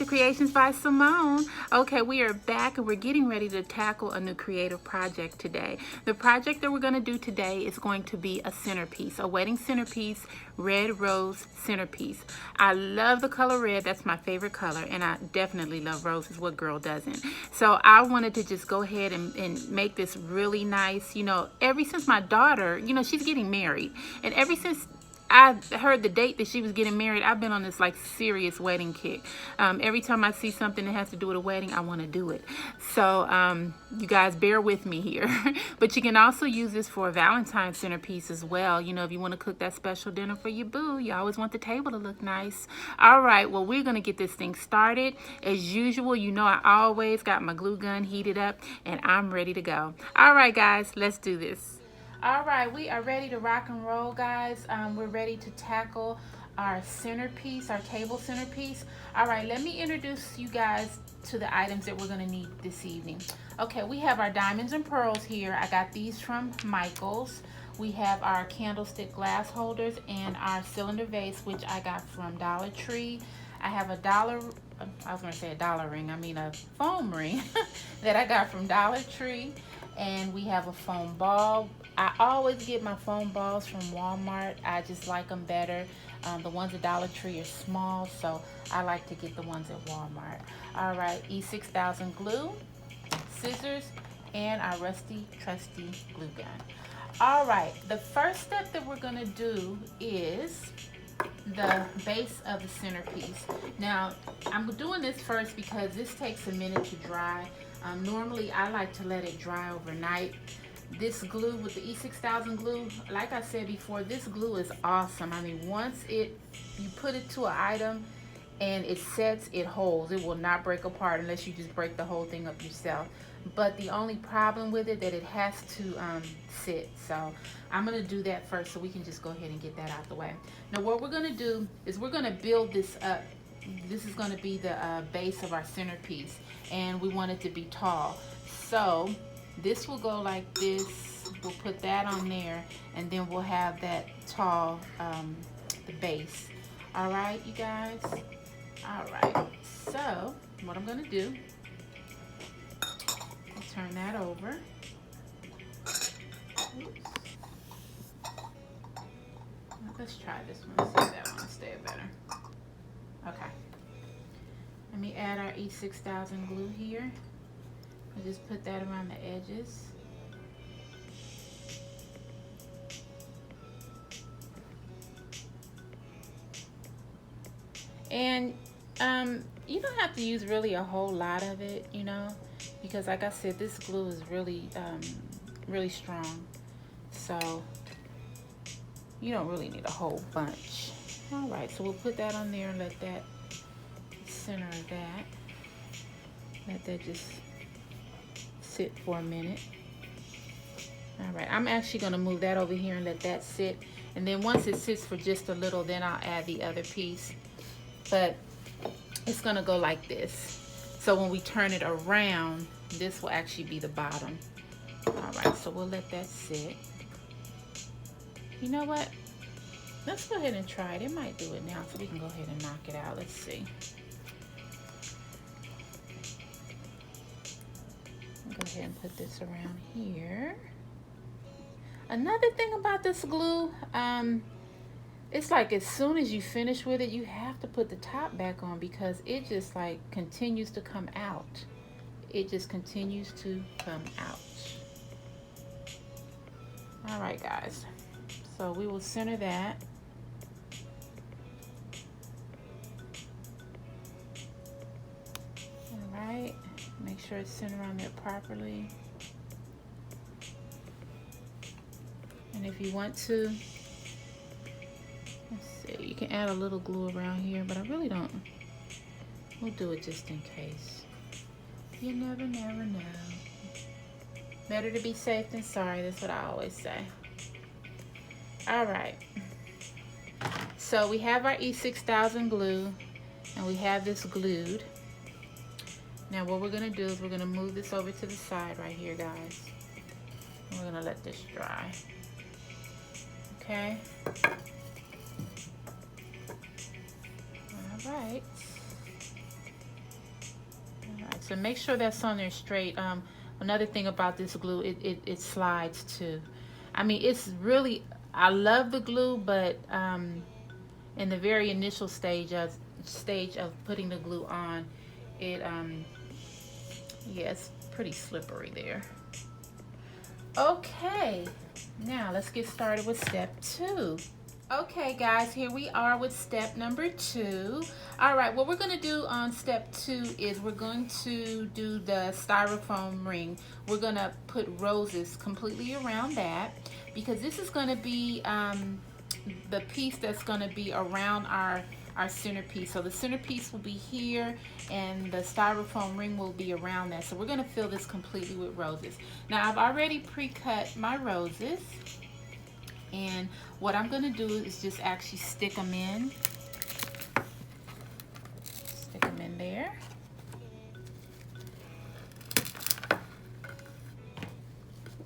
to Creations by Simone. Okay, we are back and we're getting ready to tackle a new creative project today. The project that we're going to do today is going to be a centerpiece, a wedding centerpiece, red rose centerpiece. I love the color red. That's my favorite color, and I definitely love roses. What girl doesn't? So I wanted to just go ahead and make this really nice. You know, ever since my daughter, you know, she's getting married, and ever since I heard the date that she was getting married, I've been on this like serious wedding kick. Every time I see something that has to do with a wedding, I want to do it. So you guys bear with me here. But you can also use this for a Valentine's centerpiece as well. You know, if you want to cook that special dinner for your boo, you always want the table to look nice. All right, well, we're going to get this thing started. As usual, you know I always got my glue gun heated up and I'm ready to go. All right, guys, let's do this. All right, we are ready to rock and roll, guys. We're ready to tackle our centerpiece, our table centerpiece. All right, let me introduce you guys to the items that we're gonna need this evening. Okay, we have our diamonds and pearls here. I got these from Michael's. We have our candlestick glass holders and our cylinder vase, which I got from Dollar Tree. I have a $1 ring, I mean a foam ring that I got from Dollar Tree. And we have a foam ball. I always get my foam balls from Walmart. I just like them better. The ones at Dollar Tree are small, so I like to get the ones at Walmart. All right, E6000 glue, scissors, and our rusty, trusty glue gun. All right, the first step that we're gonna do is the base of the centerpiece. Now, I'm doing this first because this takes a minute to dry. Normally, I like to let it dry overnight. This glue with the E6000 glue, like I said before, this glue is awesome. I mean, once you put it to an item and it sets, it holds. It will not break apart unless you just break the whole thing up yourself. But the only problem with it that it has to sit. So I'm gonna do that first so we can just go ahead and get that out the way. Now what we're gonna do is we're gonna build this up. This is gonna be the base of our centerpiece, and we want it to be tall. So this will go like this. We'll put that on there, and then we'll have that tall, the base. All right, you guys? All right, so what I'm gonna do, I'll turn that over. Oops. Let's try this one, see if that one will stay better. Okay. Let me add our E6000 glue here. I'll just put that around the edges. And you don't have to use really a whole lot of it, you know, because like I said, this glue is really, really strong. So you don't really need a whole bunch. All right, so we'll put that on there and let that center of that. Let that just sit for a minute. All right, I'm actually gonna move that over here and let that sit. And then once it sits for just a little, then I'll add the other piece. But it's gonna go like this. So when we turn it around, this will actually be the bottom. All right, so we'll let that sit. You know what? Let's go ahead and try it. It might do it now, so we can go ahead and knock it out. Let's see. I'll go ahead and put this around here. Another thing about this glue, it's like as soon as you finish with it, you have to put the top back on because it just like continues to come out. It just continues to come out. All right, guys. So we will center that. All right, make sure it's centered on there properly. And if you want to, let's see, you can add a little glue around here, but I really don't. We'll do it just in case. You never know. Better to be safe than sorry, that's what I always say. All right, so we have our E6000 glue and we have this glued. Now what we're gonna do is we're gonna move this over to the side right here, guys. And we're gonna let this dry. Okay. All right. So make sure that's on there straight. Another thing about this glue, it slides too. I mean, it's really, I love the glue, but in the very initial stage of putting the glue on, it yeah, it's pretty slippery there. Okay, now let's get started with step 2. Okay guys, here we are with step number 2. All right, what we're going to do on step 2 is we're going to do the styrofoam ring. We're going to put roses completely around that, because this is going to be the piece that's going to be around our centerpiece. So the centerpiece will be here and the styrofoam ring will be around that. So we're going to fill this completely with roses. Now I've already pre-cut my roses, and what I'm going to do is just actually stick them in. Stick them in there.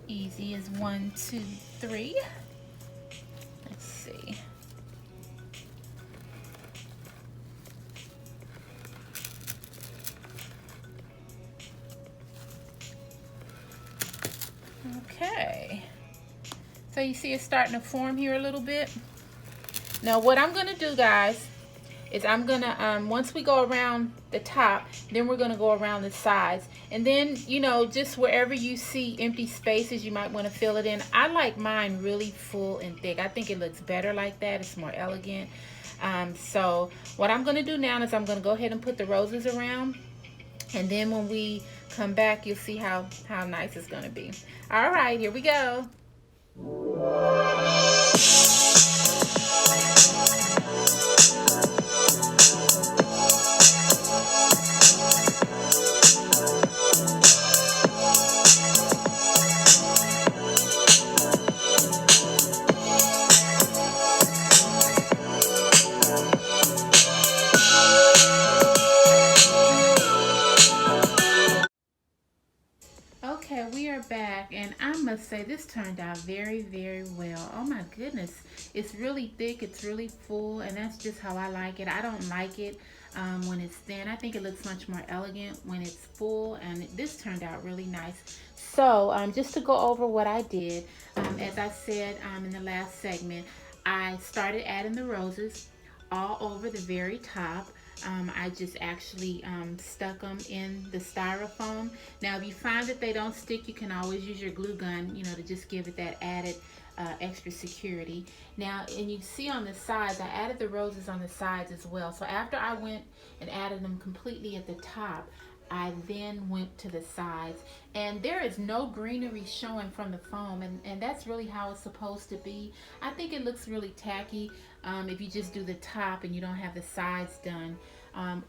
Easy as 1, 2, 3. Let's see. Okay. So you see it's starting to form here a little bit. Now what I'm gonna do, guys, is I'm gonna, once we go around the top, then we're gonna go around the sides. And then, you know, just wherever you see empty spaces, you might wanna fill it in. I like mine really full and thick. I think it looks better like that. It's more elegant. So what I'm gonna do now is I'm gonna go ahead and put the roses around. And then when we come back, you'll see how nice it's gonna be. All right, here we go. Okay, we are back, and I must say this turned out very, very well. Oh my goodness, it's really thick, it's really full, and that's just how I like it. I don't like it when it's thin. I think it looks much more elegant when it's full, and this turned out really nice. So just to go over what I did, as I said in the last segment, I started adding the roses all over the very top. I just actually stuck them in the styrofoam. Now if you find that they don't stick, you can always use your glue gun, you know, to just give it that added extra security. Now, and you see on the sides, I added the roses on the sides as well. So after I went and added them completely at the top, I then went to the sides, and there is no greenery showing from the foam, and that's really how it's supposed to be. I think it looks really tacky if you just do the top and you don't have the sides done,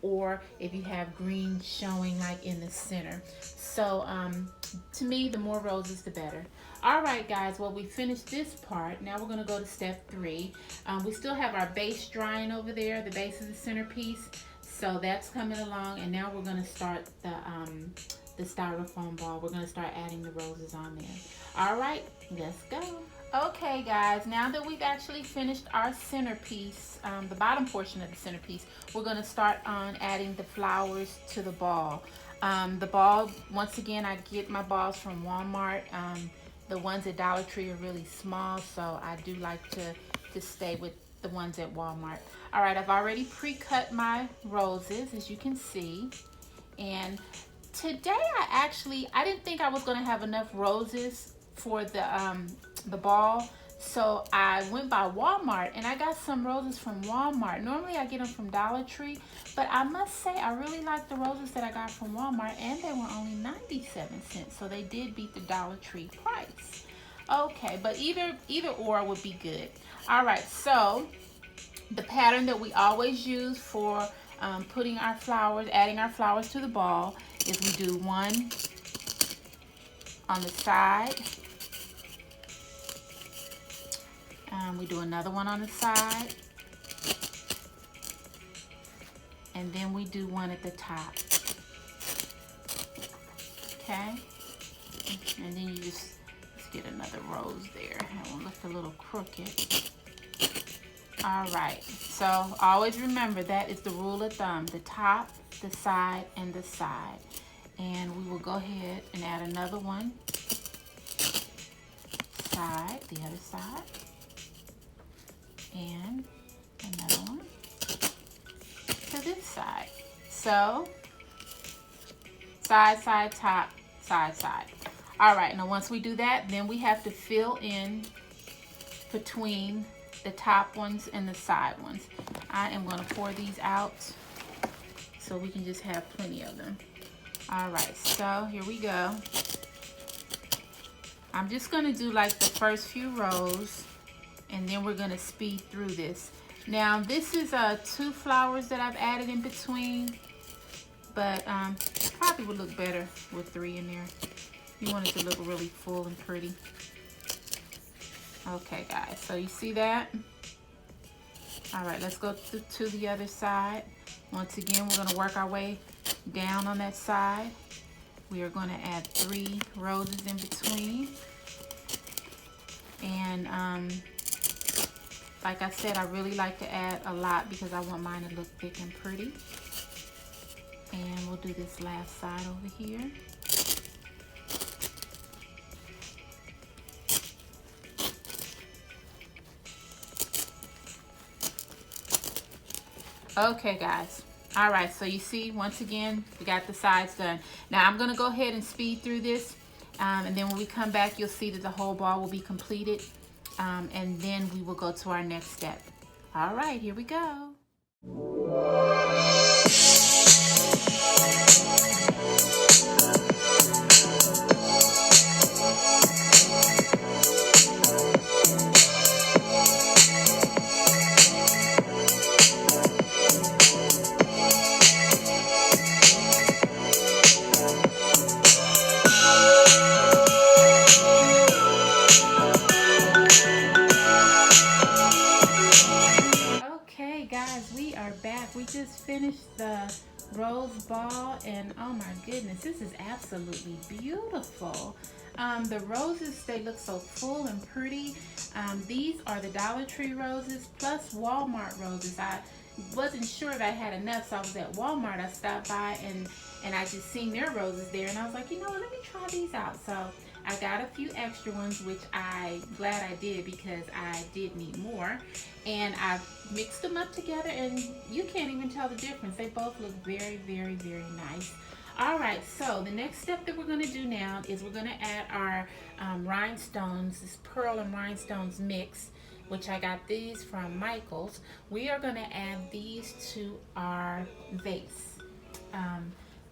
or if you have green showing like in the center. So to me, the more roses the better. All right guys, well, we finished this part. Now we're going to go to step 3. We still have our base drying over there, the base of the centerpiece. So that's coming along, and now we're going to start the styrofoam ball. We're going to start adding the roses on there. All right, let's go. Okay guys, now that we've actually finished our centerpiece, the bottom portion of the centerpiece, we're going to start on adding the flowers to the ball. The ball, once again, I get my balls from Walmart. The ones at Dollar Tree are really small, so I do like to stay with the ones at Walmart. All right, I've already pre-cut my roses, as you can see. And today I didn't think I was going to have enough roses for the ball, so I went by Walmart and I got some roses from Walmart. Normally I get them from Dollar Tree, but I must say I really like the roses that I got from Walmart, and they were only 97 cents, so they did beat the Dollar Tree price. Okay, but either or would be good. All right, so the pattern that we always use for putting our flowers, adding our flowers to the ball, is we do one on the side. We do another one on the side. And then we do one at the top. Okay? And then you just get another rose there. That one looks a little crooked. All right, so always remember that is the rule of thumb: the top, the side, and the side. And we will go ahead and add another one, the other side, and another one to this side. So side, side, top, side, side. All right, now once we do that, then we have to fill in between the top ones and the side ones. I am going to pour these out so we can just have plenty of them. All right, so here we go. I'm just going to do like the first few rows, and then we're going to speed through this. Now this is 2 flowers that I've added in between, but probably would look better with 3 in there. You want it to look really full and pretty. Okay guys, so you see that? All right, let's go to the other side. Once again, we're going to work our way down on that side. We are going to add 3 roses in between. And like I said, I really like to add a lot because I want mine to look thick and pretty. And we'll do this last side over here. Okay guys, all right, so you see, once again, we got the sides done. Now I'm gonna go ahead and speed through this, and then when we come back, you'll see that the whole ball will be completed, and then we will go to our next step. All right, here we go. We just finished the rose ball, and oh my goodness, this is absolutely beautiful. The roses, they look so full and pretty. These are the Dollar Tree roses plus Walmart roses. I wasn't sure if I had enough, so I was at Walmart. I stopped by and I just seen their roses there, and I was like, you know what, let me try these out. So I got a few extra ones, which I'm glad I did because I did need more. And I've mixed them up together, and you can't even tell the difference. They both look very, very, very nice. All right, so the next step that we're going to do now is we're going to add our rhinestones, this pearl and rhinestones mix, which I got these from Michael's. We are going to add these to our vase,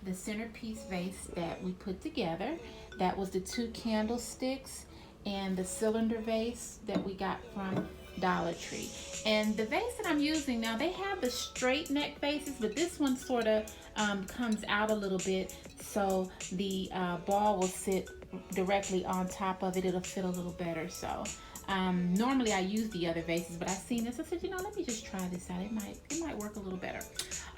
the centerpiece vase that we put together. That was the 2 candlesticks and the cylinder vase that we got from Dollar Tree. And the vase that I'm using now, they have the straight neck vases, but this one sort of comes out a little bit, so the ball will sit directly on top of it. It'll fit a little better. So normally I use the other vases, but I seen this. I said, you know, let me just try this out. It might work a little better.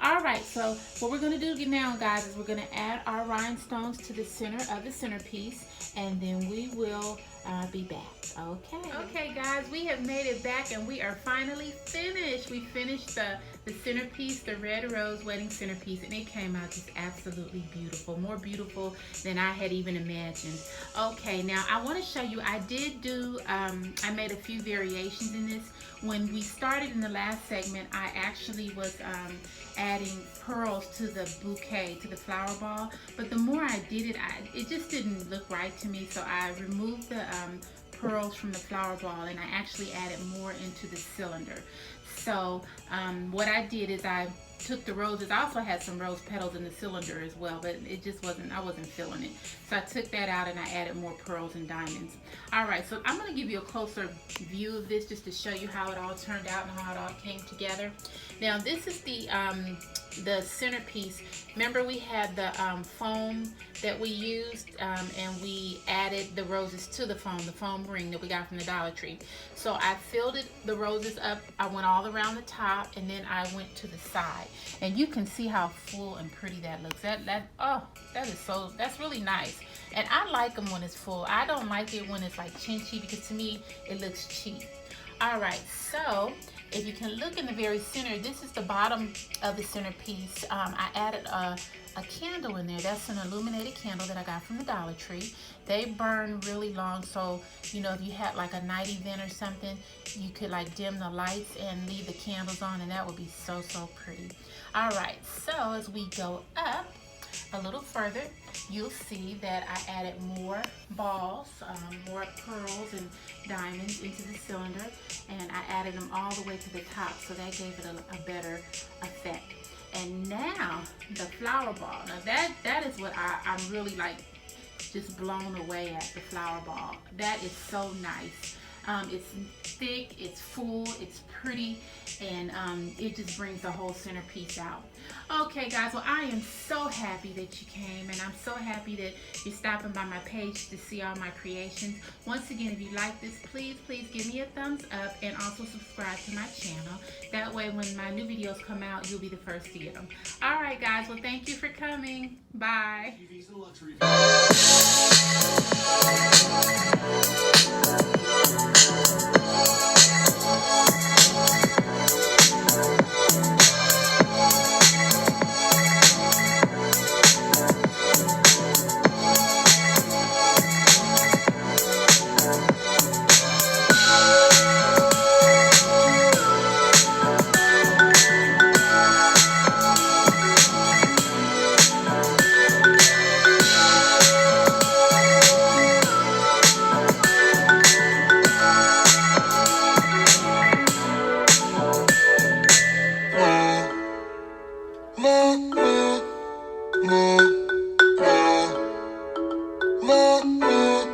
All right, so what we're going to do now, guys, is we're going to add our rhinestones to the center of the centerpiece, and then we will be back. Okay, guys, we have made it back, and we are finally finished. We finished the centerpiece, the red rose wedding centerpiece, and it came out just absolutely beautiful, more beautiful than I had even imagined. Okay, now I want to show you, I did do, I made a few variations in this. When we started in the last segment, I actually was adding pearls to the bouquet, to the flower ball, but the more I did it, it just didn't look right to me, so I removed the pearls from the flower ball, and I actually added more into the cylinder. So what I did is I took the roses. I also had some rose petals in the cylinder as well, but it just wasn't, I wasn't feeling it. So I took that out and I added more pearls and diamonds. All right, so I'm going to give you a closer view of this just to show you how it all turned out and how it all came together. Now this is the centerpiece. Remember we had the foam that we used, and we added the roses to the foam ring that we got from the Dollar Tree. So I filled the roses up. I went all around the top, and then I went to the side. And you can see how full and pretty that looks. That's really nice. And I like them when it's full. I don't like it when it's like chinchy, because to me it looks cheap. All right, so if you can look in the very center, this is the bottom of the centerpiece. I added a a candle in there. That's an illuminated candle that I got from the Dollar Tree. They burn really long, so you know, if you had like a night event or something, you could like dim the lights and leave the candles on, and that would be so pretty. All right, so as we go up a little further, you'll see that I added more balls, more pearls and diamonds into the cylinder, and I added them all the way to the top, so that gave it a better effect. And now the flower ball. Now that is what I'm really like just blown away at, the flower ball. That is so nice. It's thick, it's full, it's pretty, and it just brings the whole centerpiece out. Okay guys, well I am so happy that you came, and I'm so happy that you're stopping by my page to see all my creations. Once again, if you like this, please give me a thumbs up, and also subscribe to my channel. That way when my new videos come out, you'll be the first to get them. Alright guys, well thank you for coming. Bye. Ma, ma, ma, ma, ma.